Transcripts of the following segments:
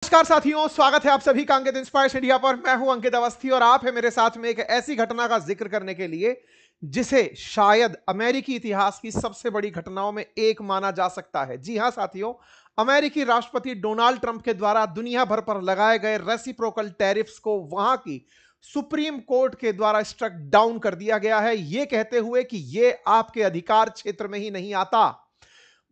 नमस्कार साथियों, स्वागत है आप सभी का अंकित इंस्पायर्स इंडिया पर। मैं हूं अंकित अवस्थी और आप है मेरे साथ में एक ऐसी घटना का जिक्र करने के लिए जिसे शायद अमेरिकी इतिहास की सबसे बड़ी घटनाओं में एक माना जा सकता है। जी हां साथियों, अमेरिकी राष्ट्रपति डोनाल्ड ट्रंप के द्वारा दुनिया भर पर लगाए गए रेसिप्रोकल टैरिफ्स को वहां की सुप्रीम कोर्ट के द्वारा स्ट्रक डाउन कर दिया गया है, यह कहते हुए कि यह आपके अधिकार क्षेत्र में ही नहीं आता।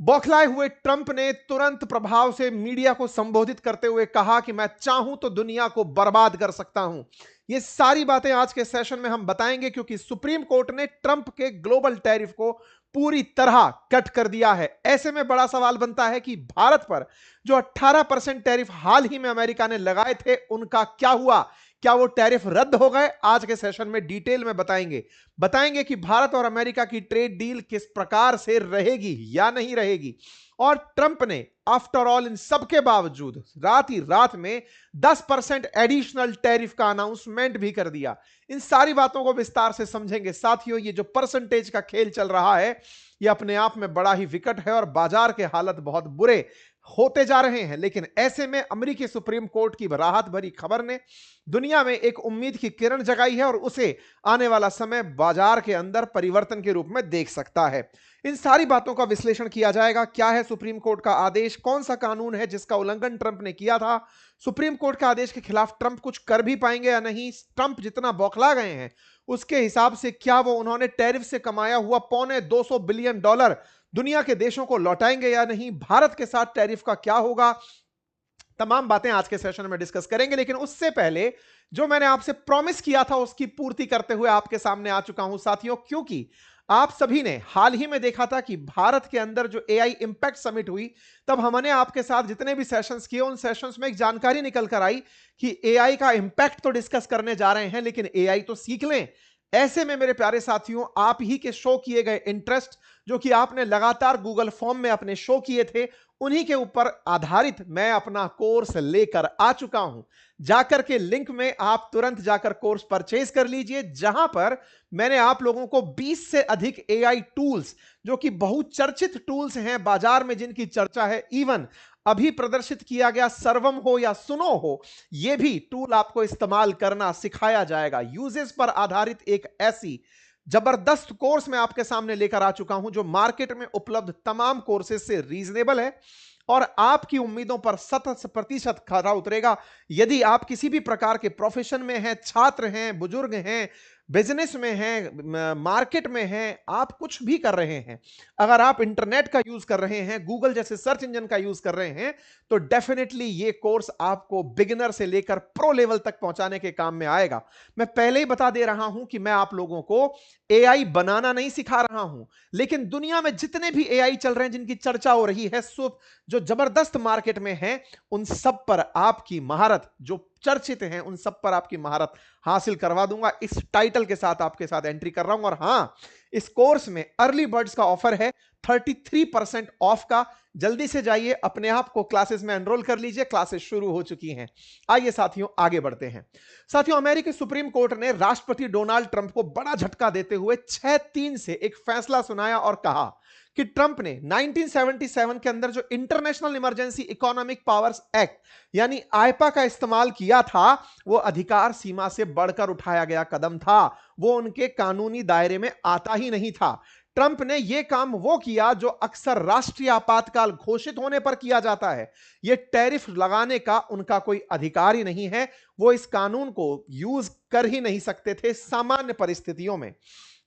बौखलाए हुए ट्रंप ने तुरंत प्रभाव से मीडिया को संबोधित करते हुए कहा कि मैं चाहूं तो दुनिया को बर्बाद कर सकता हूं। ये सारी बातें आज के सेशन में हम बताएंगे, क्योंकि सुप्रीम कोर्ट ने ट्रंप के ग्लोबल टैरिफ को पूरी तरह कट कर दिया है। ऐसे में बड़ा सवाल बनता है कि भारत पर जो 18% टैरिफ हाल ही में अमेरिका ने लगाए थे, उनका क्या हुआ? क्या वो टैरिफ रद्द हो गए? आज के सेशन में डिटेल में बताएंगे कि भारत और अमेरिका की ट्रेड डील किस प्रकार से रहेगी या नहीं रहेगी। और ट्रंप ने आफ्टर ऑल इन सब के बावजूद रात ही रात में 10% एडिशनल टैरिफ का अनाउंसमेंट भी कर दिया। इन सारी बातों को विस्तार से समझेंगे साथियों। ये जो परसेंटेज का खेल चल रहा है, ये अपने आप में बड़ा ही विकट है और बाजार के हालत बहुत बुरे होते जा रहे हैं। लेकिन ऐसे में अमेरिकी सुप्रीम कोर्ट की राहत भरी खबर ने दुनिया में एक उम्मीद की किरण जगाई है और उसे आने वाला समय बाजार के अंदर परिवर्तन के रूप में देख सकता है। इन सारी बातों का विश्लेषण किया जाएगा। क्या है सुप्रीम कोर्ट का आदेश? कौन सा कानून है जिसका उल्लंघन ट्रंप ने किया था? सुप्रीम कोर्ट के आदेश के खिलाफ ट्रंप कुछ कर भी पाएंगे या नहीं? ट्रंप जितना बौखला गए हैं उसके हिसाब से क्या वो उन्होंने टैरिफ से कमाया हुआ $250 बिलियन दुनिया के देशों को लौटाएंगे या नहीं? भारत के साथ टैरिफ का क्या होगा? तमाम बातें आज के सेशन में डिस्कस करेंगे। लेकिन उससे पहले जो मैंने आपसे प्रॉमिस किया था उसकी पूर्ति करते हुए आपके सामने आ चुका हूं साथियों, क्योंकि आप सभी ने हाल ही में देखा था कि भारत के अंदर जो एआई इंपैक्ट समिट हुई, तब हमने आपके साथ जितने भी सेशंस किए उन सेशंस में एक जानकारी निकल कर आई कि एआई का इंपैक्ट तो डिस्कस करने जा रहे हैं, लेकिन एआई तो सीख लें। ऐसे में मेरे प्यारे साथियों, आप ही के शो किए गए इंटरेस्ट जो कि आपने लगातार गूगल फॉर्म में अपने शो किए थे, उन्हीं के ऊपर आधारित मैं अपना कोर्स लेकर आ चुका हूं। जाकर के लिंक में आप तुरंत जाकर कोर्स परचेज कर लीजिए, जहां पर मैंने आप लोगों को 20 से अधिक एआई टूल्स, जो कि बहुचर्चित टूल्स हैं बाजार में, जिनकी चर्चा है, इवन अभी प्रदर्शित किया गया सर्वम हो या सुनो हो, यह भी टूल आपको इस्तेमाल करना सिखाया जाएगा। यूजेस पर आधारित एक ऐसी जबरदस्त कोर्स मैं आपके सामने लेकर आ चुका हूं जो मार्केट में उपलब्ध तमाम कोर्सेज से रीजनेबल है और आपकी उम्मीदों पर 100% खरा उतरेगा। यदि आप किसी भी प्रकार के प्रोफेशन में हैं, छात्र हैं, बुजुर्ग हैं, बिजनेस में हैं, मार्केट में हैं, आप कुछ भी कर रहे हैं, अगर आप इंटरनेट का यूज कर रहे हैं, गूगल जैसे सर्च इंजन का यूज कर रहे हैं, तो डेफिनेटली ये कोर्स आपको बिगिनर से लेकर प्रो लेवल तक पहुंचाने के काम में आएगा। मैं पहले ही बता दे रहा हूं कि मैं आप लोगों को एआई बनाना नहीं सिखा रहा हूं, लेकिन दुनिया में जितने भी एआई चल रहे हैं, जिनकी चर्चा हो रही है, जो जबरदस्त मार्केट में है, उन सब पर आपकी महारत, जो चर्चित हैं उन सब पर आपकी महारत हासिल करवा दूंगा। इस टाइटल के साथ आपके साथ एंट्री कर रहा हूं। और हां, इस कोर्स में अर्ली बर्ड्स का ऑफर है 33% ऑफ का। जल्दी से जाइए, अपने आप को क्लासेस में एनरोल कर लीजिए, क्लासेस शुरू हो चुकी हैं। आइए साथियों आगे बढ़ते हैं। साथियों, अमेरिकी सुप्रीम कोर्ट ने राष्ट्रपति डोनाल्ड ट्रंप को बड़ा झटका देते हुए 6-3 से एक फैसला सुनाया और कहा कि ट्रंप ने 1977 के अंदर जो international emergency economic powers act यानी आईपा का इस्तेमाल किया था, वो अधिकार सीमा से बढ़कर उठाया गया कदम था। वो उनके कानूनी दायरे में आता ही नहीं था। ट्रंप ने यह काम वो किया जो अक्सर राष्ट्रीय आपातकाल घोषित होने पर किया जाता है। यह टैरिफ लगाने का उनका कोई अधिकार ही नहीं है। वो इस कानून को यूज कर ही नहीं सकते थे सामान्य परिस्थितियों में।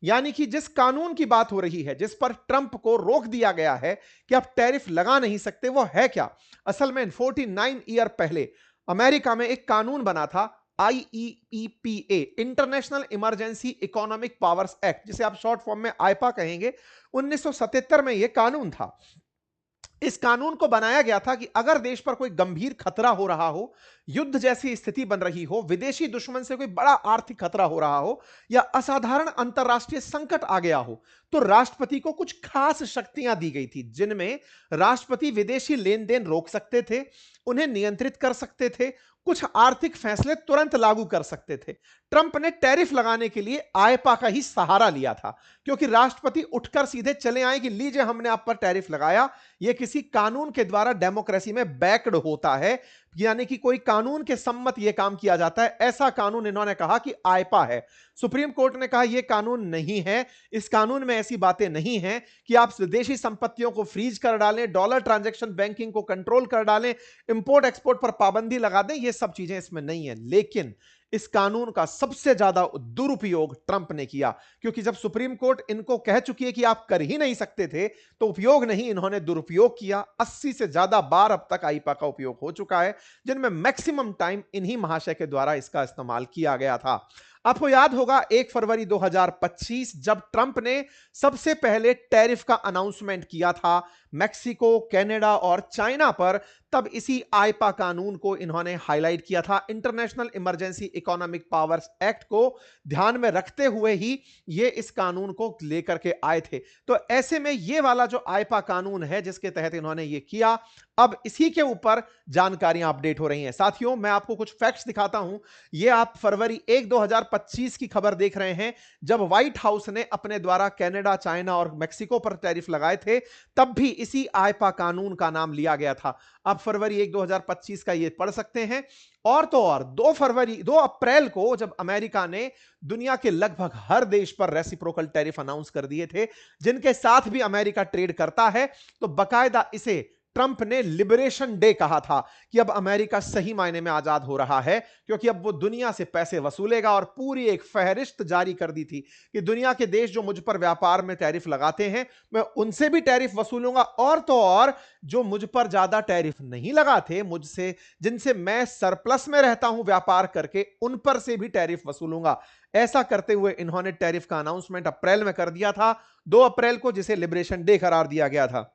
यानी कि जिस कानून की बात हो रही है, जिस पर ट्रंप को रोक दिया गया है कि आप टैरिफ लगा नहीं सकते, वो है क्या? असल में 49 ईयर पहले अमेरिका में एक कानून बना था, IEEPA, international emergency economic powers act, जिसे आप शॉर्ट फॉर्म में आईपा कहेंगे। 1977 में यह कानून था। इस कानून को बनाया गया था कि अगर देश पर कोई गंभीर खतरा हो रहा हो, युद्ध जैसी स्थिति बन रही हो, विदेशी दुश्मन से कोई बड़ा आर्थिक खतरा हो रहा हो, या असाधारण अंतरराष्ट्रीय संकट आ गया हो, तो राष्ट्रपति को कुछ खास शक्तियां दी गई थी, जिनमें राष्ट्रपति विदेशी लेन देन रोक सकते थे, उन्हें नियंत्रित कर सकते थे, कुछ आर्थिक फैसले तुरंत लागू कर सकते थे। ट्रंप ने टैरिफ लगाने के लिए आईपा का ही सहारा लिया था, क्योंकि राष्ट्रपति उठकर सीधे चले आए कि लीजिए हमने आप पर टैरिफ लगाया। यह किसी कानून के द्वारा डेमोक्रेसी में बैक्ड होता है। यानी कि कोई कानून के सम्मत यह काम किया जाता है, ऐसा कानून इन्होंने कहा कि आईपा है। सुप्रीम कोर्ट ने कहा यह कानून नहीं है, इस कानून में ऐसी बातें नहीं हैं कि आप विदेशी संपत्तियों को फ्रीज कर डालें, डॉलर ट्रांजैक्शन बैंकिंग को कंट्रोल कर डालें, इंपोर्ट एक्सपोर्ट पर पाबंदी लगा दें, ये सब चीजें इसमें नहीं है। लेकिन इस कानून का सबसे ज्यादा दुरुपयोग ट्रंप ने किया, क्योंकि जब सुप्रीम कोर्ट इनको कह चुकी है कि आप कर ही नहीं सकते थे, तो उपयोग नहीं, इन्होंने दुरुपयोग किया। 80 से ज्यादा बार अब तक आईपा का उपयोग हो चुका है, जिनमें मैक्सिमम टाइम इन्हीं महाशय के द्वारा इसका इस्तेमाल किया गया था। आपको याद होगा 1 फरवरी 2025 जब ट्रंप ने सबसे पहले टैरिफ का अनाउंसमेंट किया था मैक्सिको, कनाडा और चाइना पर, तब इसी आईपा कानून को इन्होंने हाईलाइट किया था। International emergency economic powers act को ध्यान में रखते हुए ही ये इस कानून को लेकर के आए थे। तो ऐसे में ये वाला जो आईपा कानून है जिसके तहत इन्होंने ये किया, अब इसी के ऊपर जानकारियां अपडेट हो रही हैं। साथियों, मैं आपको कुछ फैक्ट्स दिखाता हूं। ये आप फरवरी 1 2025 की खबर देख रहे हैं, जब व्हाइट हाउस ने अपने द्वारा कनाडा, चाइना और मैक्सिको पर टैरिफ लगाए थे, तब भी इसी आईपा कानून का नाम लिया गया था। आप फरवरी 1 2025 का ये पढ़ सकते हैं। और तो और 2 अप्रैल को जब अमेरिका ने दुनिया के लगभग हर देश पर रेसिप्रोकल टैरिफ अनाउंस कर दिए थे, जिनके साथ भी अमेरिका ट्रेड करता है, तो बकायदा इसे ट्रंप ने लिबरेशन डे कहा था कि अब अमेरिका सही मायने में आजाद हो रहा है, क्योंकि अब वो दुनिया से पैसे वसूलेगा। और पूरी एक फहरिस्त जारी कर दी थी कि दुनिया के देश जो मुझ पर व्यापार में टैरिफ लगाते हैं, मैं उनसे भी टैरिफ वसूलूंगा, और तो और जो मुझ पर ज्यादा टैरिफ नहीं लगाते, मुझसे जिनसे मैं सरप्लस में रहता हूं व्यापार करके, उन पर से भी टैरिफ वसूलूंगा। ऐसा करते हुए इन्होंने टैरिफ का अनाउंसमेंट अप्रैल में कर दिया था, 2 अप्रैल को, जिसे लिबरेशन डे करार दिया गया था।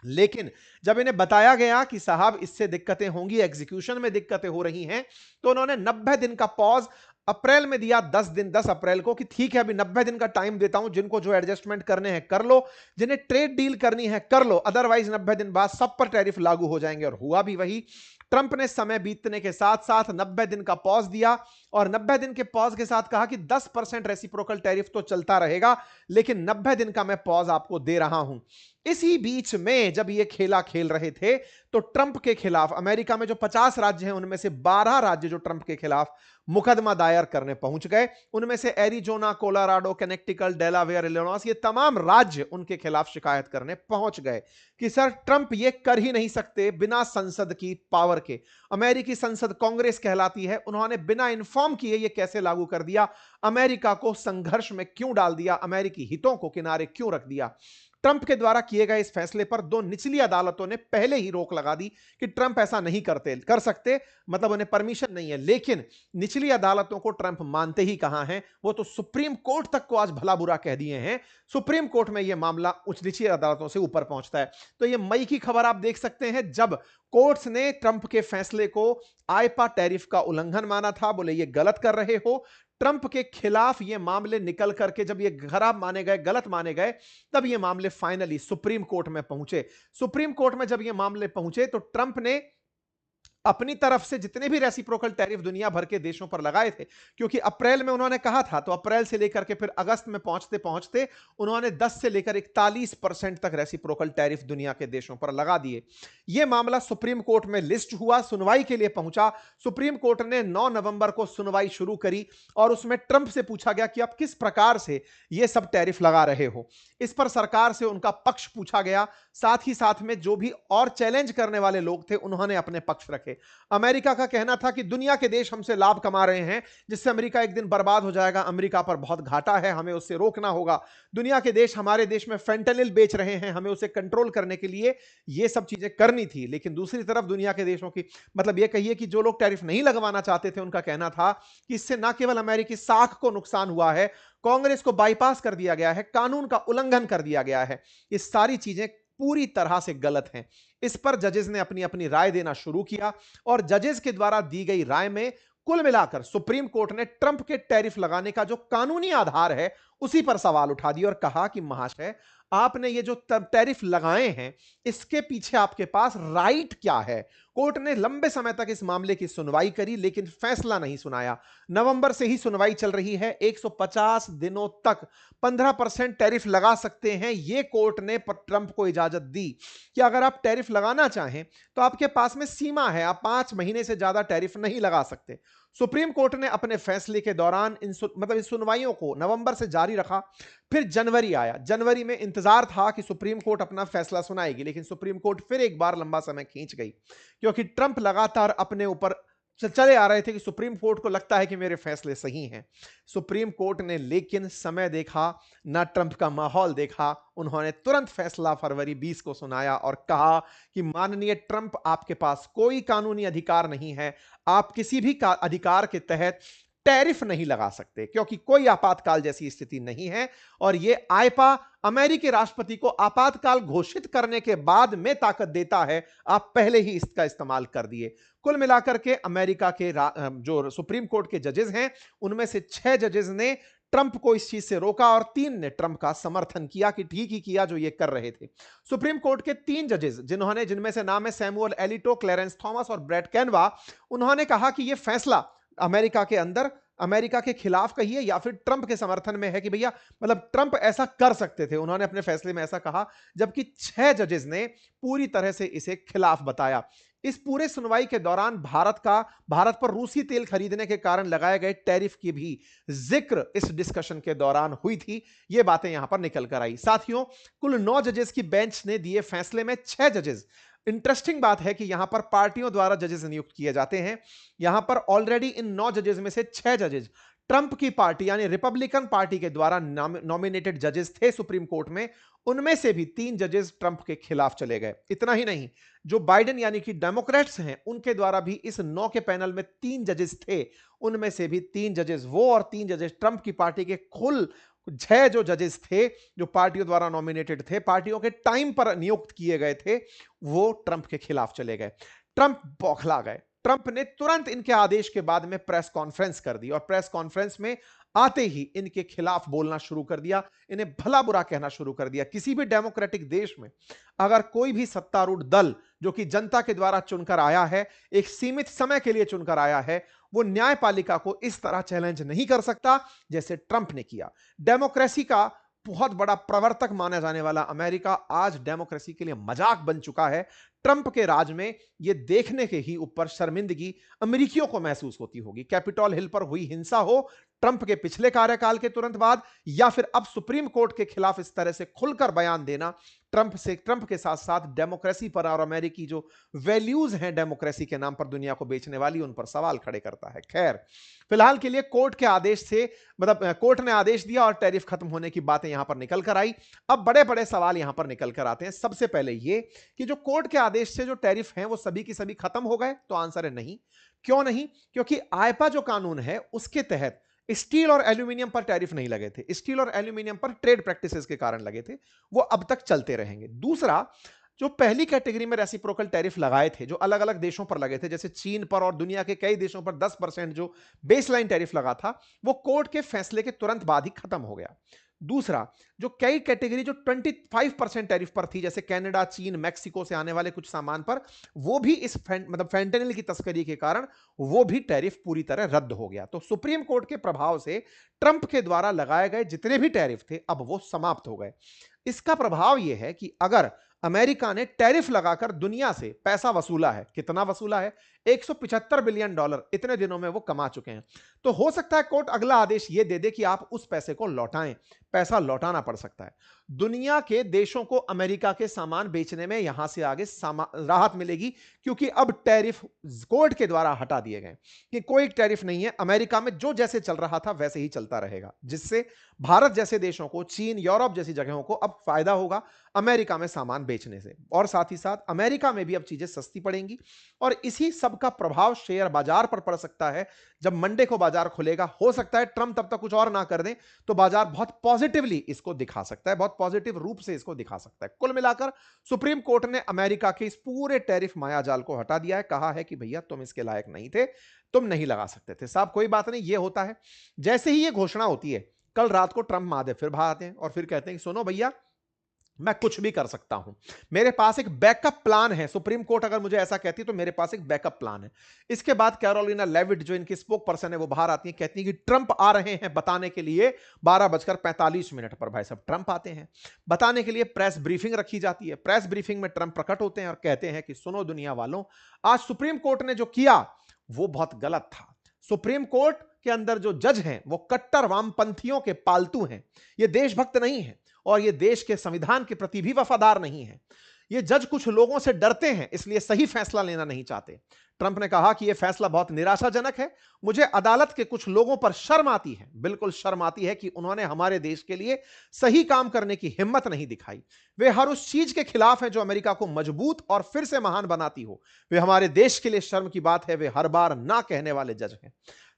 लेकिन जब इन्हें बताया गया कि साहब इससे दिक्कतें होंगी, एग्जीक्यूशन में दिक्कतें हो रही हैं, तो उन्होंने 90 दिन का पॉज अप्रैल में दिया, 10 अप्रैल को, कि ठीक है अभी 90 दिन का टाइम देता हूं, जिनको जो एडजस्टमेंट करने हैं कर लो, जिन्हें ट्रेड डील करनी है कर लो, अदरवाइज 90 दिन बाद सब पर टैरिफ लागू हो जाएंगे। और हुआ भी वही। ट्रंप ने समय बीतने के साथ साथ 90 दिन का पॉज दिया, और 90 दिन के पॉज के साथ कहा कि 10% रेसिप्रोकल टैरिफ तो चलता रहेगा, लेकिन 90 दिन का मैं पॉज आपको दे रहा हूं। इसी बीच में जब ये खेला खेल रहे थे, तो ट्रंप के खिलाफ अमेरिका में जो 50 राज्य हैं, उनमें से 12 राज्य जो ट्रंप के खिलाफ मुकदमा दायर करने पहुंच गए। उनमें से Arizona, Colorado, Connecticut, Delaware, Illinois, ये तमाम राज्य उनके खिलाफ शिकायत करने पहुंच गए कि सर ट्रंप ये कर ही नहीं सकते बिना संसद की पावर के। अमेरिकी संसद कांग्रेस कहलाती है, उन्होंने बिना इन्फॉर्म किए ये कैसे लागू कर दिया, अमेरिका को संघर्ष में क्यों डाल दिया, अमेरिकी हितों को किनारे क्यों रख दिया। ट्रंप के द्वारा किए गए इस फैसले पर 2 निचली अदालतों ने पहले ही रोक लगा दी कि ट्रंप ऐसा नहीं कर सकते, मतलब उन्हें परमिशन नहीं है। लेकिन निचली अदालतों को ट्रंप मानते ही कहां हैं, वो तो सुप्रीम कोर्ट तक को आज भला बुरा कह दिए हैं। सुप्रीम कोर्ट में यह मामला उच्च निचली अदालतों से ऊपर पहुंचता है। तो यह मई की खबर आप देख सकते हैं, जब कोर्ट्स ने ट्रंप के फैसले को आईपा टैरिफ का उल्लंघन माना था, बोले ये गलत कर रहे हो। ट्रंप के खिलाफ ये मामले निकल करके जब ये खराब माने गए, गलत माने गए, तब ये मामले फाइनली सुप्रीम कोर्ट में पहुंचे। सुप्रीम कोर्ट में जब ये मामले पहुंचे, तो ट्रंप ने अपनी तरफ से जितने भी रेसिप्रोकल टैरिफ दुनिया भर के देशों पर लगाए थे, क्योंकि अप्रैल में उन्होंने कहा था, तो अप्रैल से लेकर के फिर अगस्त में पहुंचते पहुंचते उन्होंने 10 से लेकर 41% तक रेसिप्रोकल टैरिफ दुनिया के देशों पर लगा दिए। यह मामला सुप्रीम कोर्ट में लिस्ट हुआ, सुनवाई के लिए पहुंचा। सुप्रीम कोर्ट ने 9 नवंबर को सुनवाई शुरू करी, और उसमें ट्रंप से पूछा गया कि आप किस प्रकार से यह सब टैरिफ लगा रहे हो। इस पर सरकार से उनका पक्ष पूछा गया, साथ ही साथ में जो भी और चैलेंज करने वाले लोग थे, उन्होंने अपने पक्ष रखे। अमेरिका का कहना था कि दुनिया के देश हमसे लाभ कमा रहे हैं, जिससे अमेरिका एक दिन बर्बाद हो जाएगा, अमेरिका पर बहुत घाटा है, हमें उससे रोकना होगा। दुनिया के देश हमारे देश में फेंटेनिल बेच रहे हैं, हमें उसे कंट्रोल करने के लिए ये सब चीजें करनी थी। लेकिन दूसरी तरफ दुनिया के देशों की, मतलब ये कहिए कि जो लोग टैरिफ नहीं लगवाना चाहते थे, उनका कहना था कि इससे न केवल अमेरिकी साख को नुकसान हुआ है, कांग्रेस को बाईपास कर दिया गया है, कानून का उल्लंघन कर दिया गया है। ये सारी चीजें पूरी तरह से गलत हैं। इस पर जजेस ने अपनी अपनी राय देना शुरू किया, और जजेस के द्वारा दी गई राय में कुल मिलाकर सुप्रीम कोर्ट ने ट्रंप के टैरिफ लगाने का जो कानूनी आधार है, उसी पर सवाल उठा दिया और कहा कि महाशय, आपने ये जो टैरिफ लगाए हैं, इसके पीछे आपके पास राइट क्या है? कोर्ट ने लंबे समय तक इस मामले की सुनवाई करी, लेकिन फैसला नहीं सुनाया। नवंबर से ही सुनवाई चल रही है। 150 दिनों तक 15% टैरिफ लगा सकते हैं, यह कोर्ट ने ट्रंप को इजाजत दी कि अगर आप टैरिफ लगाना चाहें तो आपके पास में सीमा है, आप 5 महीने से ज्यादा टैरिफ नहीं लगा सकते। सुप्रीम कोर्ट ने अपने फैसले के दौरान इन सुनवाइयों को नवंबर से जारी रखा। फिर जनवरी आया। जनवरी में इंतजार था कि सुप्रीम कोर्ट अपना फैसला सुनाएगी, लेकिन सुप्रीम कोर्ट फिर एक बार लंबा समय खींच गई, क्योंकि ट्रंप लगातार अपने ऊपर चले आ रहे थे कि सुप्रीम कोर्ट को लगता है कि मेरे फैसले सही हैं। सुप्रीम कोर्ट ने लेकिन समय देखा, ना ट्रंप का माहौल देखा। उन्होंने तुरंत फैसला फरवरी 20 को सुनाया और कहा कि माननीय ट्रंप, आपके पास कोई कानूनी अधिकार नहीं है, आप किसी भी अधिकार के तहत टैरिफ नहीं लगा सकते, क्योंकि कोई आपातकाल जैसी स्थिति नहीं है। और यह आईपा अमेरिकी राष्ट्रपति को आपातकाल घोषित करने के बाद में ताकत देता है, आप पहले ही इसका इस्तेमाल कर दिए। कुल मिलाकर के अमेरिका के जो सुप्रीम कोर्ट के जजेस हैं, उनमें से 6 जजेस ने ट्रंप को इस चीज से रोका और 3 ने ट्रंप का समर्थन किया कि ठीक ही किया जो ये कर रहे थे। सुप्रीम कोर्ट के 3 जजेस, जिनमें से नाम है सैमुअल एलिटो, क्लेरेंस थॉमस और ब्रेट कैनवा, उन्होंने कहा कि यह फैसला अमेरिका के अंदर अमेरिका के खिलाफ कहिए या फिर ट्रंप के समर्थन में है, कि भैया मतलब ट्रंप ऐसा कर सकते थे। उन्होंने अपने फैसले में ऐसा कहा, जबकि 6 जजेस ने पूरी तरह से इसे खिलाफ बताया। इस पूरे सुनवाई के दौरान भारत पर रूसी तेल खरीदने के कारण लगाए गए टैरिफ की भी जिक्र इस डिस्कशन के दौरान हुई थी। ये बातें यहां पर निकल कर आई। साथियों, कुल 9 जजेस की बेंच ने दिए फैसले में 6 जजेस। इंटरेस्टिंग बात है कि यहां पर पार्टियों द्वारा जजेस नियुक्त किए जाते हैं। यहां पर ऑलरेडी इन 9 जजेस में से 6 जजेस ट्रंप की पार्टी यानी रिपब्लिकन पार्टी के द्वारा नॉमिनेटेड जजेस थे सुप्रीम कोर्ट में। उनमें से भी 3 जजेस ट्रंप के खिलाफ चले गए। इतना ही नहीं, जो बाइडेन यानी कि डेमोक्रेट्स हैं, उनके द्वारा भी इस 9 के पैनल में 3 जजेस थे। उनमें से भी 3 जजेस वो और 3 जजेस ट्रंप की पार्टी के। कुल 6 जो जजेस थे, जो पार्टियों द्वारा नॉमिनेटेड थे, पार्टियों के टाइम पर नियुक्त किए गए थे, वो ट्रंप के खिलाफ चले गए। ट्रंप बौखला गए। ट्रंप ने तुरंत इनके आदेश के बाद में प्रेस कॉन्फ्रेंस कर दी और प्रेस कॉन्फ्रेंस में आते ही इनके खिलाफ बोलना शुरू कर दिया, इन्हें भला बुरा कहना शुरू कर दिया। किसी भी डेमोक्रेटिक देश में अगर कोई भी सत्तारूढ़ दल जो कि जनता के द्वारा चुनकर आया है, एक सीमित समय के लिए चुनकर आया है, वो न्यायपालिका को इस तरह चैलेंज नहीं कर सकता जैसे ट्रंप ने किया। डेमोक्रेसी का बहुत बड़ा प्रवर्तक माना जाने वाला अमेरिका आज डेमोक्रेसी के लिए मजाक बन चुका है। ट्रंप के राज में यह देखने के ही ऊपर शर्मिंदगी अमेरिकियों को महसूस होती होगी। कैपिटॉल हिल पर हुई हिंसा हो ट्रंप के पिछले कार्यकाल के तुरंत बाद, या फिर अब सुप्रीम कोर्ट के खिलाफ इस तरह से खुलकर बयान देना, ट्रंप के साथ साथ डेमोक्रेसी पर और अमेरिकी जो वैल्यूज हैं डेमोक्रेसी के नाम पर दुनिया को बेचने वाली, उन पर सवाल खड़े करता है। खैर, फिलहाल के लिए कोर्ट के आदेश से कोर्ट ने आदेश दिया और टैरिफ खत्म होने की बातें यहां पर निकल कर आई। अब बड़े बड़े सवाल यहां पर निकल कर आते हैं। सबसे पहले ये कि जो कोर्ट के आदेश से जो टैरिफ हैं वो सभी की सभी खत्म हो गए, तो आंसर है नहीं। क्यों नहीं? क्योंकि आईपा जो कानून है उसके तहत स्टील और एल्यूमिनियम पर टैरिफ नहीं लगे थे। स्टील और एल्यूमिनियम पर ट्रेड प्रैक्टिसेस के कारण लगे थे, वो अब तक चलते रहेंगे। दूसरा, जो पहली कैटेगरी में रेसिप्रोकल टैरिफ लगाए थे, जो अलग अलग देशों पर लगे थे, जैसे चीन पर और दुनिया के कई देशों पर 10% जो बेसलाइन टैरिफ लगा था, वो कोर्ट के फैसले के तुरंत बाद ही खत्म हो गया। दूसरा, जो कई कैटेगरी जो 25% टैरिफ पर थी, जैसे कनाडा, चीन, मैक्सिको से आने वाले कुछ सामान पर, वो भी इस फैंटेनिल की तस्करी के कारण वो भी टैरिफ पूरी तरह रद्द हो गया। तो सुप्रीम कोर्ट के प्रभाव से ट्रंप के द्वारा लगाए गए जितने भी टैरिफ थे अब वो समाप्त हो गए। इसका प्रभाव यह है कि अगर अमेरिका ने टैरिफ लगाकर दुनिया से पैसा वसूला है, कितना वसूला है? $175 बिलियन इतने दिनों में वो कमा चुके हैं। तो हो सकता है कोर्ट अगला आदेश ये दे दे कि आप उस पैसे को लौटाएं। पैसा लौटाना पड़ सकता है। दुनिया के देशों को अमेरिका के सामान बेचने में यहां से आगे राहत मिलेगी, क्योंकि अब टैरिफ कोर्ट के द्वारा हटा दिए गए कि कोई टैरिफ नहीं है। अमेरिका में जो जैसे चल रहा था वैसे ही चलता रहेगा, जिससे भारत जैसे देशों को, चीन, यूरोप जैसी जगहों को अब फायदा होगा अमेरिका में सामान बेचने से। और साथ ही साथ अमेरिका में भी अब चीजें सस्ती पड़ेंगी और इसी सब का प्रभाव शेयर बाजार पर पड़ सकता है। जब मंडे को बाजार खुलेगा, हो सकता है ट्रंप तब तक कुछ और ना कर दें, तो बाजार बहुत पॉजिटिवली इसको दिखा सकता है, बहुत पॉजिटिव रूप से इसको दिखा सकता है। कुल मिलाकर सुप्रीम कोर्ट ने अमेरिका के इस पूरे टैरिफ मायाजाल को हटा दिया है। कहा है कि भैया तुम इसके लायक नहीं थे, तुम नहीं लगा सकते थे। साहब कोई बात नहीं, ये होता है। जैसे ही ये घोषणा होती है कल रात को ट्रंप महादेव फिर बाहर आते हैं और फिर कहते हैं कि सुनो भैया, मैं कुछ भी कर सकता हूं, मेरे पास एक बैकअप प्लान है। सुप्रीम कोर्ट अगर मुझे ऐसा कहती है तो मेरे पास एक बैकअप प्लान है। इसके बाद कैरोलिना लेविट जो इनकी स्पोक पर्सन है वो बाहर आती है, कहती है कि ट्रंप आ रहे हैं बताने के लिए 12:45 पर। भाई साहब ट्रंप आते हैं बताने के लिए, प्रेस ब्रीफिंग रखी जाती है। प्रेस ब्रीफिंग में ट्रंप प्रकट होते हैं और कहते हैं कि सुनो दुनिया वालों, आज सुप्रीम कोर्ट ने जो किया वो बहुत गलत था। सुप्रीम कोर्ट के अंदर जो जज हैं वो कट्टर वामपंथियों के पालतू हैं, ये देशभक्त नहीं है और ये देश के संविधान के प्रति भी वफादार नहीं है। ये जज कुछ लोगों से डरते हैं, इसलिए सही फैसला लेना नहीं चाहते। ट्रंप ने कहा कि यह फैसला बहुत निराशाजनक है, मुझे अदालत के कुछ लोगों पर शर्म आती है, बिल्कुल शर्म आती है कि उन्होंने हमारे देश के लिए सही काम करने की हिम्मत नहीं दिखाई। वे हर उस चीज के खिलाफ हैं जो अमेरिका को मजबूत और फिर से महान बनाती हो। वे हमारे देश के लिए शर्म की बात है, वे हर बार ना कहने वाले जज हैं।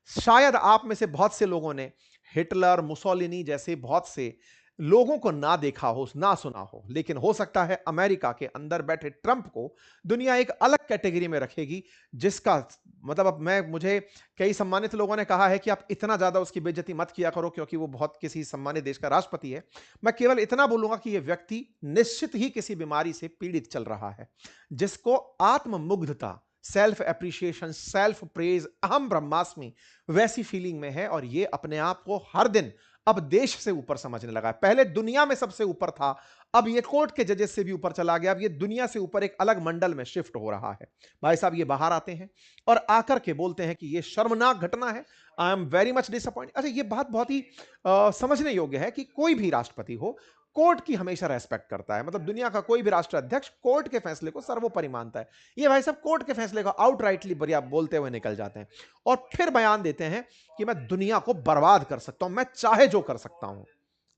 शायद आप में से बहुत से लोगों ने हिटलर, मुसोलिनी जैसे बहुत से लोगों को ना देखा हो, ना सुना हो, लेकिन हो सकता है अमेरिका के अंदर बैठे ट्रंप को दुनिया एक अलग कैटेगरी में रखेगी, जिसका मतलब अब मुझे कई सम्मानित लोगों ने कहा है कि आप इतना ज्यादा उसकी बेइज्जती मत किया करो क्योंकि वो बहुत किसी सम्मानित देश का राष्ट्रपति है। मैं केवल इतना बोलूंगा कि यह व्यक्ति निश्चित ही किसी बीमारी से पीड़ित चल रहा है, जिसको आत्ममुग्धता, सेल्फ एप्रिशिएशन, सेल्फ प्रेज, अहम ब्रह्मास्मि वैसी फीलिंग में है और ये अपने आप को हर दिन अब देश से ऊपर समझने लगा है। पहले दुनिया में सबसे ऊपर था, अब ये कोर्ट के जजेस से भी ऊपर चला गया, अब ये दुनिया से ऊपर एक अलग मंडल में शिफ्ट हो रहा है। भाई साहब ये बाहर आते हैं और आकर के बोलते हैं कि ये शर्मनाक घटना है, I am very much disappointed. अच्छा, ये बात बहुत ही समझने योग्य है कि कोई भी राष्ट्रपति हो, कोर्ट की हमेशा रेस्पेक्ट करता है। मतलब दुनिया का कोई भी राष्ट्र अध्यक्ष कोर्ट के फैसले को सर्वोपरि मानता है। ये भाई साहब कोर्ट के फैसले को आउटराइटली बढ़िया बोलते हुए निकल जाते हैं और फिर बयान देते हैं कि मैं दुनिया को बर्बाद कर सकता हूं, मैं चाहे जो कर सकता हूं।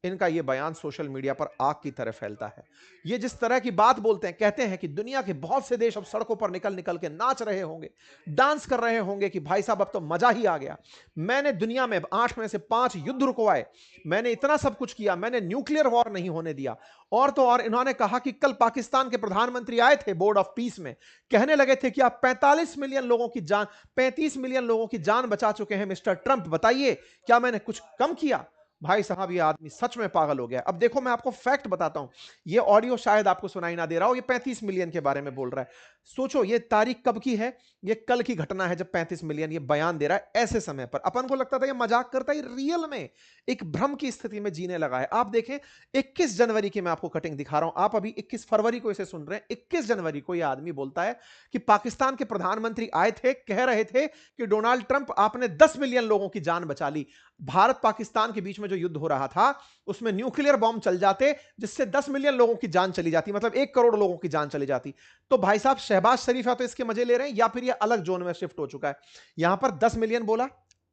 इनका यह बयान सोशल मीडिया पर आग की तरह फैलता है। ये जिस तरह की बात बोलते हैं, कहते हैं कि दुनिया के बहुत से देश अब सड़कों पर निकल निकल के नाच रहे होंगे, डांस कर रहे होंगे कि भाई साहब अब तो मजा ही आ गया, मैंने दुनिया में 8 में से 5 युद्ध रुकवाए, मैंने इतना सब कुछ किया, मैंने न्यूक्लियर वॉर नहीं होने दिया। और तो और इन्होंने कहा कि कल पाकिस्तान के प्रधानमंत्री आए थे बोर्ड ऑफ पीस में, कहने लगे थे कि आप 35 मिलियन लोगों की जान, 35 मिलियन लोगों की जान बचा चुके हैं मिस्टर ट्रंप, बताइए क्या मैंने कुछ कम किया? भाई साहब ये आदमी सच में पागल हो गया। अब देखो मैं आपको फैक्ट बताता हूं, ये ऑडियो शायद आपको सुनाई ना दे रहा हो, ये 35 मिलियन के बारे में बोल रहा है। सोचो ये तारीख कब की है, ये कल की घटना है जब 35 मिलियन ये बयान दे रहा है। ऐसे समय पर अपन को लगता था ये मजाक करता है, रियल में एक भ्रम की स्थिति में जीने लगा है। आप देखें 21 जनवरी की मैं आपको कटिंग दिखा रहा हूं, आप अभी 21 फरवरी को इसे सुन रहे हैं। 21 जनवरी को यह आदमी बोलता है कि पाकिस्तान के प्रधानमंत्री आए थे, कह रहे थे कि डोनाल्ड ट्रंप आपने 10 मिलियन लोगों की जान बचा ली। भारत पाकिस्तान के बीच में जो युद्ध हो रहा था उसमें न्यूक्लियर बॉम्ब चल जाते जिससे 10 मिलियन लोगों की जान चली जाती, मतलब 1 करोड़ लोगों की जान चली जाती। तो भाई साहब शहबाज शरीफ है तो इसके मजे ले रहे हैं या फिर ये अलग जोन में शिफ्ट हो चुका है। यहां पर 10 मिलियन बोला,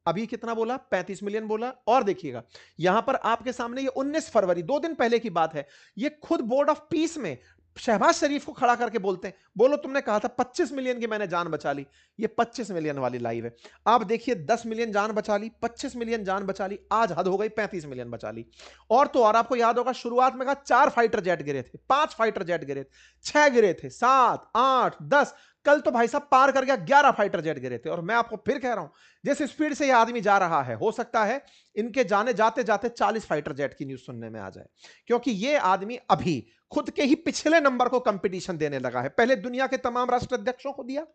अभी कितना बोला, 35 मिलियन बोला। और देखिएगा यहां पर आपके सामने ये 19 फरवरी 2 दिन पहले की बात है, ये खुद बोर्ड ऑफ पीस में शहबाज शरीफ को खड़ा करके बोलते हैं, बोलो तुमने कहा था 25 मिलियन की मैंने जान बचा ली। ये 25 मिलियन वाली लाइव है। आप देखिए 10 मिलियन जान बचा ली, 25 मिलियन जान बचा ली, आज हद हो गई 35 मिलियन बचा ली। और तो और आपको याद होगा शुरुआत में कहा 4 फाइटर जेट गिरे थे, 5 फाइटर जेट गिरे थे, 6 गिरे थे, 7, 8, 10, कल तो भाई साहब पार कर गया 11 फाइटर जेट गिरे थे। और मैं आपको फिर कह रहा हूं जिस स्पीड से यह आदमी जा रहा है, हो सकता है इनके जाने जाते जाते 40 फाइटर जेट की न्यूज सुनने में आ जाए, क्योंकि यह आदमी अभी खुद के ही पिछले नंबर को कंपटीशन देने लगा है। पहले दुनिया के तमाम राष्ट्राध्यक्षों को दिया,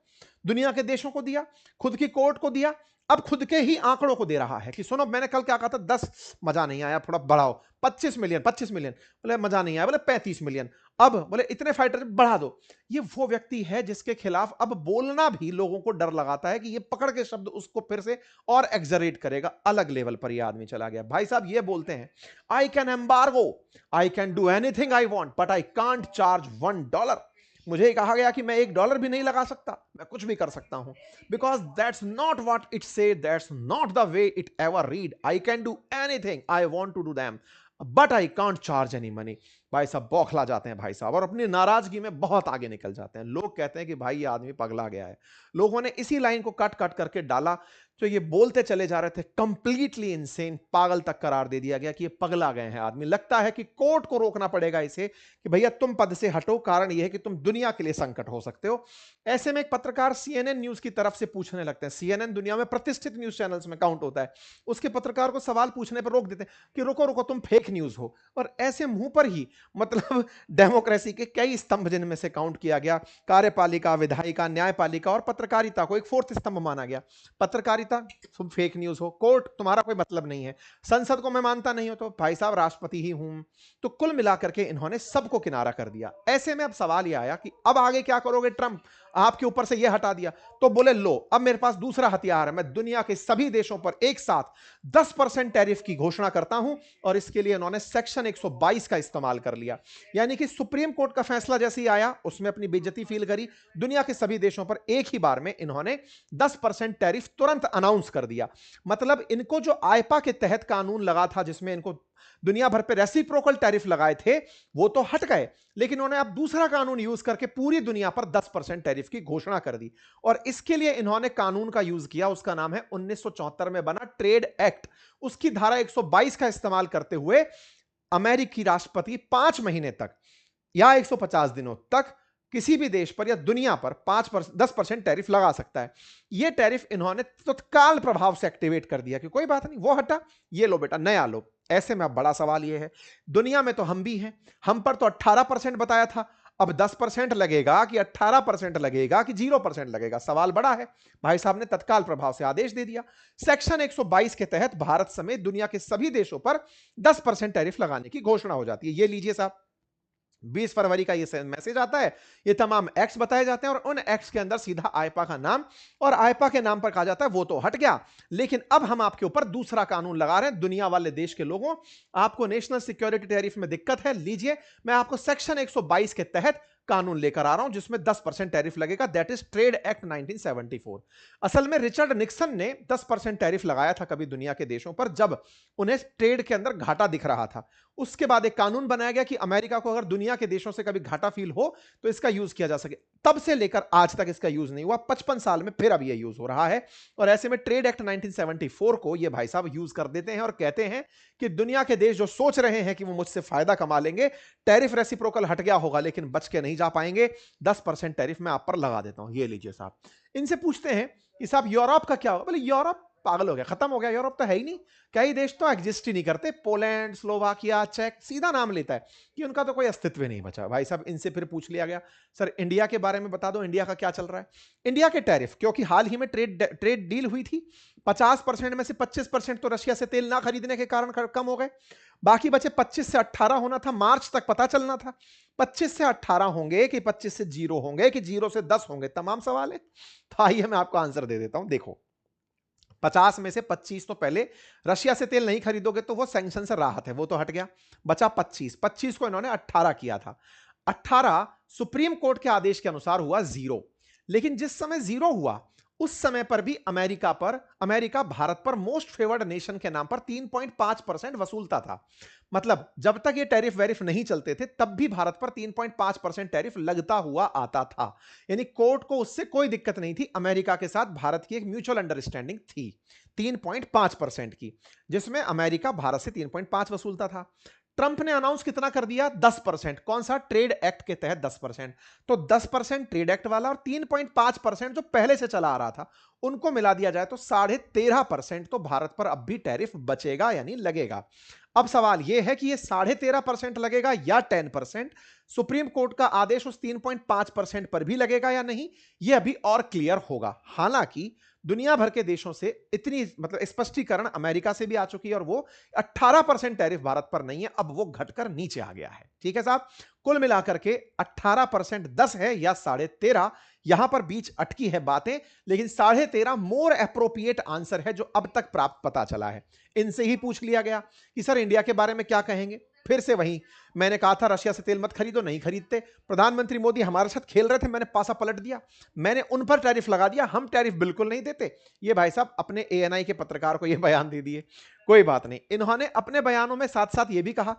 दुनिया के देशों को दिया, खुद की कोर्ट को दिया, अब खुद के ही आंकड़ों को दे रहा है कि सुनो मैंने कल क्या कहा था, 10 मजा नहीं आया, थोड़ा बढ़ाओ, 25 मिलियन, 25 मिलियन, बोले मजा नहीं आया, बोले 35 मिलियन, अब बोले इतने फाइटर बढ़ा दो। ये वो व्यक्ति है जिसके खिलाफ अब बोलना भी लोगों को डर लगाता है कि ये पकड़ के शब्द उसको फिर से और एक्सजरेट करेगा। अलग लेवल पर ये आदमी चला गया। भाई साहब ये बोलते हैं I can embargo, I can do anything I want but I can't charge $1। मुझे कहा गया कि मैं $1 भी नहीं लगा सकता, मैं कुछ भी कर सकता हूं, because that's not what it say, that's not the way it ever read. I can do anything I want to do them but I can't charge any money. भाई साहब बौखला जाते हैं भाई साहब, और अपनी नाराजगी में बहुत आगे निकल जाते हैं। लोग कहते हैं कि भाई ये आदमी पगला गया है। लोगों ने इसी लाइन को कट कट करके डाला, तो ये बोलते चले जा रहे थे कंप्लीटली इनसेन, पागल तक करार दे दिया गया कि ये पगला गए हैं आदमी। लगता है कि कोर्ट को रोकना पड़ेगा इसे कि भैया तुम पद से हटो, कारण यह है कि तुम दुनिया के लिए संकट हो सकते हो। ऐसे में एक पत्रकार सीएनएन न्यूज की तरफ से पूछने लगते हैं, सीएनएन दुनिया में प्रतिष्ठित न्यूज चैनल्स में काउंट होता है, उसके पत्रकार को सवाल पूछने पर रोक देते हैं कि रुको रुको तुम फेक न्यूज हो। और ऐसे मुंह पर ही मतलब डेमोक्रेसी के कई स्तंभ जिनमें से काउंट किया गया, कार्यपालिका, विधायिका, न्यायपालिका और पत्रकारिता को एक फोर्थ स्तंभ माना गया। पत्रकारिता तुम फेक न्यूज हो, कोर्ट तुम्हारा कोई मतलब नहीं है, संसद को मैं मानता नहीं हूं तो भाई साहब राष्ट्रपति ही हूं। तो कुल मिलाकर के इन्होंने सबको किनारा कर दिया। ऐसे में अब सवाल यह आया कि अब आगे क्या करोगे ट्रंप, आपके ऊपर से यह हटा दिया तो बोले लो अब मेरे पास दूसरा हथियार है, मैं दुनिया के सभी देशों पर एक साथ 10% टैरिफ की घोषणा करता हूं। और इसके लिए इन्होंने सेक्शन 122 का इस्तेमाल कर लिया, यानी कि सुप्रीम कोर्ट का फैसला जैसे ही आया उसमें अपनी बेइज्जती फील करी, दुनिया के सभी देशों पर एक ही बार में इन्होंने 10% टैरिफ तुरंत अनाउंस कर दिया। मतलब इनको जो आईपा के तहत कानून लगा था जिसमें इनको दुनिया भर पे रेसिप्रोकल टैरिफ लगाए थे वो तो हट गए, लेकिन उन्होंने अब दूसरा कानून यूज करके पूरी दुनिया पर 10% टैरिफ की घोषणा कर दी। और इसके लिए इन्होंने कानून का यूज किया, उसका नाम है 1974 में बना ट्रेड एक्ट। उसकी धारा 122 का इस्तेमाल करते हुए अमेरिकी राष्ट्रपति 5 महीने तक या 150 दिनों तक किसी भी देश पर या दुनिया पर 10% टैरिफ लगा सकता है। यह टैरिफ इन्होंने तत्काल प्रभाव से एक्टिवेट कर दिया कि कोई बात नहीं, वो हटा, ये लो बेटा नया लो। ऐसे में अब बड़ा सवाल यह है, दुनिया में तो हम भी हैं, हम पर तो 18% बताया था, अब 10% लगेगा कि 18% लगेगा कि 0% लगेगा, सवाल बड़ा है। भाई साहब ने तत्काल प्रभाव से आदेश दे दिया, सेक्शन 122 के तहत भारत समेत दुनिया के सभी देशों पर 10% टैरिफ लगाने की घोषणा हो जाती है। ये लीजिए साहब, 20 फरवरी का ये मैसेज आता है, ये तमाम एक्ट्स बताए जाते हैं और उन एक्ट्स के अंदर सीधा आईपा का नाम और आईपा के नाम पर कहा जाता है वो तो हट गया, लेकिन अब हम आपके ऊपर दूसरा कानून लगा रहे हैं। दुनिया वाले देश के लोगों, आपको नेशनल सिक्योरिटी टैरिफ में दिक्कत है, लीजिए मैं आपको सेक्शन 122 के तहत कानून लेकर आ रहा हूं जिसमें 10% टैरिफ लगेगा, दैट इज ट्रेड एक्ट 1974। असल में रिचर्ड निक्सन ने 10% टैरिफ लगाया था कभी दुनिया के देशों पर जब उन्हें ट्रेड के अंदर घाटा दिख रहा था। उसके बाद एक कानून बनाया गया कि अमेरिका को अगर दुनिया के देशों से कभी घाटा फील हो तो इसका यूज किया जा सके। तब से लेकर आज तक इसका यूज नहीं हुआ, 55 साल में फिर अब यह यूज हो रहा है। और ऐसे में ट्रेड एक्ट 1974 को ये भाई साहब यूज कर देते हैं और कहते हैं कि दुनिया के देश जो सोच रहे हैं कि वो मुझसे फायदा कमा लेंगे, टैरिफ रेसिप्रोकल हट गया होगा लेकिन बच के नहीं जा पाएंगे, 10% टैरिफ मैं आप पर लगा देता हूं, ये लीजिए साहब। इनसे पूछते हैं कि साहब यूरोप का क्या होगा, बोले यूरोप पागल हो गया, खत्म हो गया, यूरोप तो है ही नहीं, कई देश तो एग्जिस्ट ही नहीं करते, पोलैंड, स्लोवाकिया, चेक, सीधा नाम लेता है कि उनका तो कोई अस्तित्व नहीं बचा। भाई साहब इनसे फिर पूछ लिया गया, सर इंडिया के बारे में बता दो, इंडिया का क्या चल रहा है। इंडिया के टैरिफ, क्योंकि हाल ही में ट्रेड डील हुई थी, 50% में से 25% तो रशिया से तेल ना खरीदने के कारण कम हो गए, बाकी बचे 25 से 18 होना था, मार्च तक पता चलना था 25 से 18 होंगे कि 25 से 0 होंगे कि 0 से 10 होंगे, तमाम सवाल है। तो आइए मैं आपको आंसर दे देता हूं। देखो 50 में से 25 तो पहले रशिया से तेल नहीं खरीदोगे तो वो सैंक्शन से राहत है, वो तो हट गया, बचा 25 को इन्होंने 18 किया था। 18 सुप्रीम कोर्ट के आदेश के अनुसार हुआ 0, लेकिन जिस समय 0 हुआ उस समय पर भी अमेरिका भारत पर मोस्ट फेवर्ड नेशन के नाम पर 3.5% वसूलता था। मतलब जब तक ये टैरिफ वेरिफ नहीं चलते थे तब भी भारत पर 3.5% टैरिफ लगता हुआ आता था, यानी कोर्ट को उससे कोई दिक्कत नहीं थी। अमेरिका के साथ भारत की एक म्यूचुअल अंडरस्टैंडिंग थी 3.5% की, जिसमें अमेरिका भारत से 3.5 वसूलता था। ट्रंप ने अनाउंस कितना कर दिया, 10%। कौन सा, ट्रेड एक्ट के तहत 10%। तो 10% ट्रेड एक्ट वाला और 3.5% जो पहले से चला आ रहा था उनको मिला दिया जाए तो 13.5% तो भारत पर अब भी टैरिफ बचेगा यानी लगेगा। अब सवाल यह है कि यह 13.5% लगेगा या 10%, सुप्रीम कोर्ट का आदेश उस 3.5% पर भी लगेगा या नहीं, यह अभी और क्लियर होगा। हालांकि दुनिया भर के देशों से इतनी मतलब स्पष्टीकरण अमेरिका से भी आ चुकी है और वो 18% टैरिफ भारत पर नहीं है, अब वो घटकर नीचे आ गया है। ठीक है साहब, कुल मिलाकर के 18% 10 है या 13.5, यहां पर बीच अटकी है बातें, लेकिन 13.5 मोर एप्रोप्रिएट आंसर है जो अब तक प्राप्त पता चला है। इनसे ही पूछ लिया गया कि सर इंडिया के बारे में क्या कहेंगे, फिर से वही मैंने कहा था रशिया से तेल मत खरीदो, नहीं खरीदते। प्रधानमंत्री मोदी हमारे साथ खेल रहे थे, मैंने पासा पलट दिया, मैंने उन पर टैरिफ लगा दिया, हम टैरिफ बिल्कुल नहीं देते। ये भाई साहब अपने एएनआई के पत्रकार को ये बयान दे दिए। कोई बात नहीं, इन्होंने अपने बयानों में साथ साथ ये भी कहा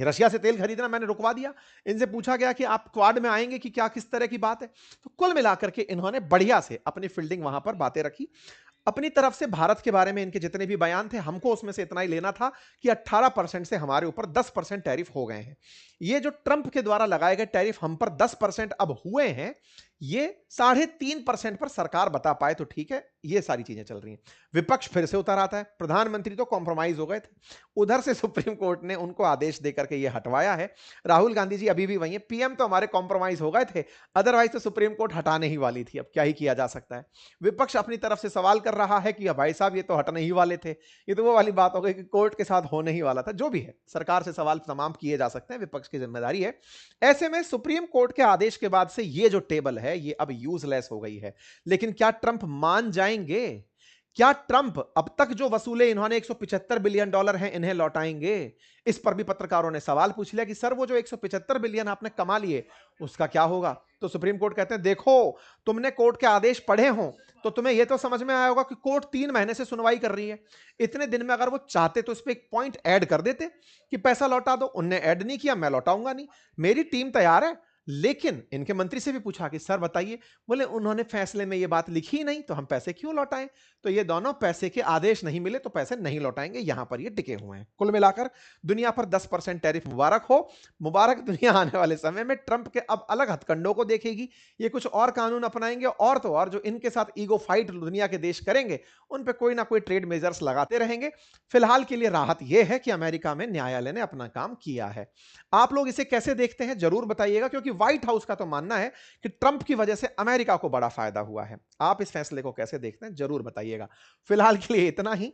रशिया से तेल खरीदना मैंने रुकवा दिया। इनसे पूछा गया कि आप क्वाड में आएंगे कि क्या, किस तरह की बात है। तो कुल मिलाकर के इन्होंने बढ़िया से अपनी फील्डिंग वहां पर बातें रखी। अपनी तरफ से भारत के बारे में इनके जितने भी बयान थे, हमको उसमें से इतना ही लेना था कि 18% से हमारे ऊपर 10% टैरिफ हो गए हैं। ये जो ट्रंप के द्वारा लगाए गए टैरिफ हम पर 10% अब हुए हैं, ये 3.5% पर सरकार बता पाए तो ठीक है। ये सारी चीजें चल रही हैं। विपक्ष फिर से उतर आता है। प्रधानमंत्री तो कॉम्प्रोमाइज हो गए थे, उधर से सुप्रीम कोर्ट ने उनको आदेश देकर के ये हटवाया है। राहुल गांधी जी अभी भी वही है, पीएम तो हमारे कॉम्प्रोमाइज हो गए थे, अदरवाइज तो सुप्रीम कोर्ट हटाने ही वाली थी। अब क्या ही किया जा सकता है। विपक्ष अपनी तरफ से सवाल कर रहा है कि भाई साहब ये तो हटने ही वाले थे। ये तो वो वाली बात हो गई कि कोर्ट के साथ होने ही वाला था। जो भी है, सरकार से सवाल तमाम किए जा सकते हैं, विपक्ष की जिम्मेदारी है। ऐसे में सुप्रीम कोर्ट के आदेश के बाद से ये जो टेबल है ये अब यूजलेस हो गई है। लेकिन क्या ट्रंप मान जाएंगे? क्या ट्रंप अब तक जो वसूले इन्होंने $175 बिलियन हैं इन्हें लौटाएंगे? इस पर भी पत्रकारों ने सवाल पूछ लिया कि सर वो जो 175 बिलियन आपने कमा लिए उसका क्या होगा? तो सुप्रीम कोर्ट कहते हैं देखो, तुमने कोर्ट के आदेश पढ़े हो तो तुम्हें यह तो समझ में आया होगा कि कोर्ट 3 महीने से सुनवाई कर रही है। इतने दिन में अगर वो चाहते तो इस पर एक पॉइंट ऐड कर देते कि पैसा लौटा दो। उनने ऐड नहीं किया, मैं लौटाऊंगा नहीं, मेरी टीम तैयार है। लेकिन इनके मंत्री से भी पूछा कि सर बताइए, बोले उन्होंने फैसले में ये बात लिखी ही नहीं तो हम पैसे क्यों लौटाएं? तो ये दोनों पैसे के आदेश नहीं मिले तो पैसे नहीं लौटाएंगे, यहां पर ये टिके हुए हैं। कुल मिलाकर दुनिया पर 10% टैरिफ मुबारक हो। मुबारक दुनिया आने वाले समय में ट्रंप के अब अलग हथकंडों को देखेगी। ये कुछ और कानून अपनाएंगे और तो और जो इनके साथ ईगो फाइट दुनिया के देश करेंगे उन पे कोई ना कोई ट्रेड मेजर्स लगाते रहेंगे। फिलहाल के लिए राहत यह है कि अमेरिका में न्यायालय ने अपना काम किया है। आप लोग इसे कैसे देखते हैं जरूर बताइएगा, क्योंकि व्हाइट हाउस का तो मानना है कि ट्रंप की वजह से अमेरिका को बड़ा फायदा हुआ है। आप इस फैसले को कैसे देखते हैं जरूर बताइएगा। फिलहाल के लिए इतना ही।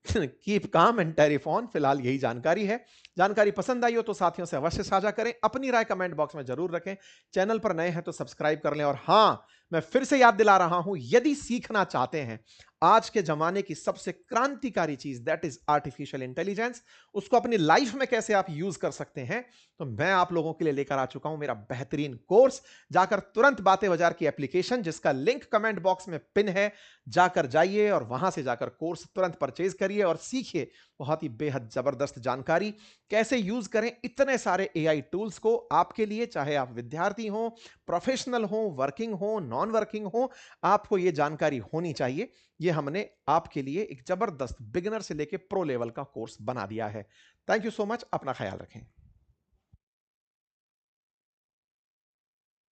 Keep calm and tariff on. फिलहाल यही जानकारी है। जानकारी पसंद आई हो तो साथियों से अवश्य साझा करें, अपनी राय कमेंट बॉक्स में जरूर रखें। चैनल पर नए हैं तो सब्सक्राइब कर लें। और हां, मैं फिर से याद दिला रहा हूं, यदि सीखना चाहते हैं आज के जमाने की सबसे क्रांतिकारी चीज दैट इज आर्टिफिशियल इंटेलिजेंस, उसको अपनी लाइफ में कैसे आप यूज कर सकते हैं, तो मैं आप लोगों के लिए लेकर आ चुका हूं मेरा बेहतरीन कोर्स। जाकर तुरंत बातें बाजार की एप्लीकेशन, जिसका लिंक कमेंट बॉक्स में पिन है, जाकर जाइए और वहां से जाकर कोर्स तुरंत परचेज करिए और सीखिए बहुत ही बेहद जबरदस्त जानकारी कैसे यूज करें इतने सारे एआई टूल्स को आपके लिए। चाहे आप विद्यार्थी हो, प्रोफेशनल हो, वर्किंग हो, नॉन वर्किंग हो, आपको यह जानकारी होनी चाहिए। यह हमने आपके लिए एक जबरदस्त बिगिनर से लेकर प्रो लेवल का कोर्स बना दिया है। Thank you so much. अपना ख्याल रखें।